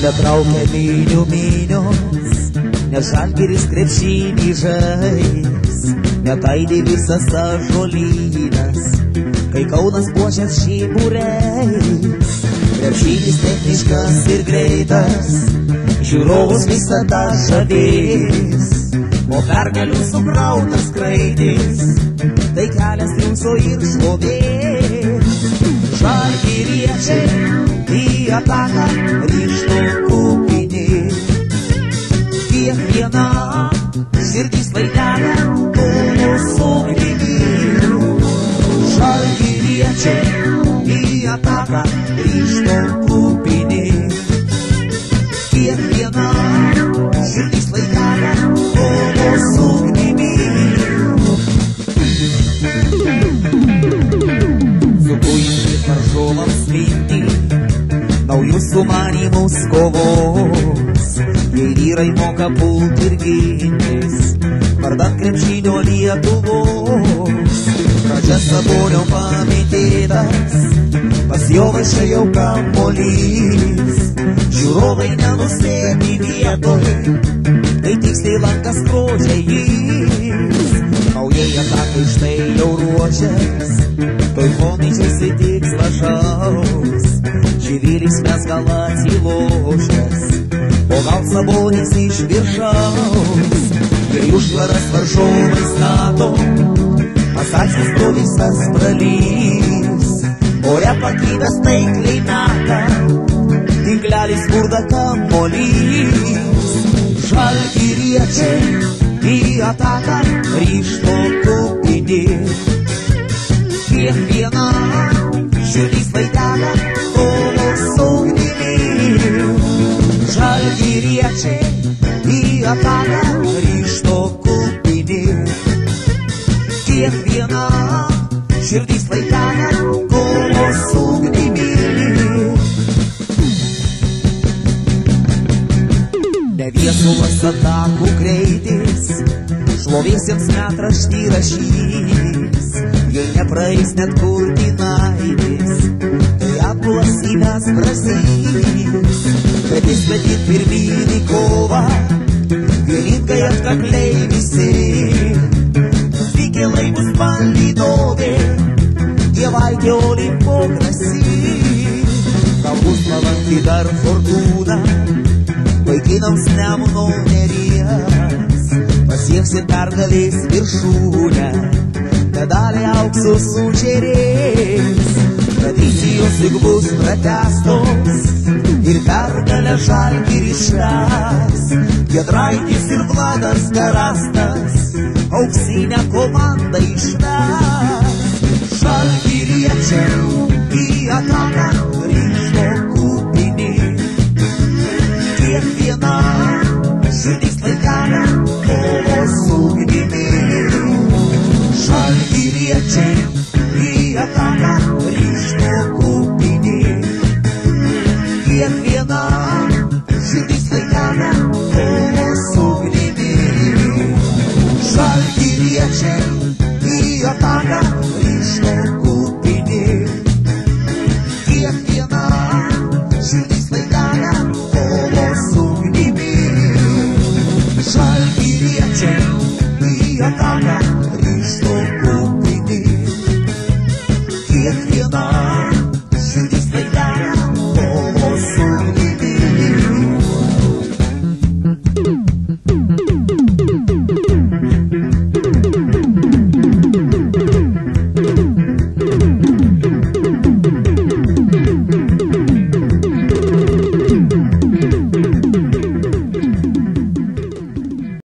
nebetraukia minios, nes Žalgiris krepšinį žais, netaidė visas ąžuolynas, kai Kaunas puošias šyburiais. Krepšinis techniškas ir greitas, žiūrovus visada žavės, o pergalių sukrautas skraidys, tai kelias triumfo ir šlovės. Žalgiriečiai į ataką ryžto kupini, kiekviena širdis vaikelė kovos ugnimi. Žalgiriečiai į ataką ryžto kupini, kiekviena širdis vaikelė kovos ugnimi. Sukuinti varžovams mintį, naujus sumanymus kovos, jei vyrai moka pult ir gintis, vardan krepšinio Lietuvos. Pradžia Sabonio pamitėtas, pas jo vaišė jau kamuolys, žiūrovai nenustėmi vietoj, kai tiksliai lankas skrodžia jis. Naujai atakai štai jau ruošias, toj Chomičius įtiks lašaus, Živiris mes gal atsilošęs, o gal Sabonis iš viršaus. Kai užtvaras varžovai stato, Pasaksis to visas pralys, ore pakibęs taikliai meta, tinklelis burda kamuolys. Žalgiriečiai į ataką ryžto kupini, kiekviena širdis vaikelė kovos ugnimi. Žalgiriečiai į ataką ryžto kupini, kiekviena širdis vaikelė kovos ugnimi. Neviesulas atakų greitis, šloviesiems metraštį rašys, jei nepraeis net Kurtinaitis, tai atbulas įmes prasys. Bet jis betit pirmyn į kovą, vieningai atkakliai visi, Vikėlai bus palydovė, dievaitė Olimpo grasi. Gal bus palanki dar fortūna, vaikinams Nemuno Neries, pasieksit pergalės viršūnę, medaliai aukso sužėrės. Tradicijos juk bus pratęstos ir pergalę Žalgiris švęs. Giedraitis ir Vladas Garastas auksinę komandą išves. Žalgiriečiai į ataką ryžto kupini, kiekviena širdis vaikelė kovos ugnimi. Žalgiriečiai į ataką ryžto kupini, kiekviena širdis vaikelė kovos ugnimi. Žalgiriečiai į ataką ryžto kupini, kiekviena širdis vaikelė kovos ugnimi. Žalgiriečiai į ataką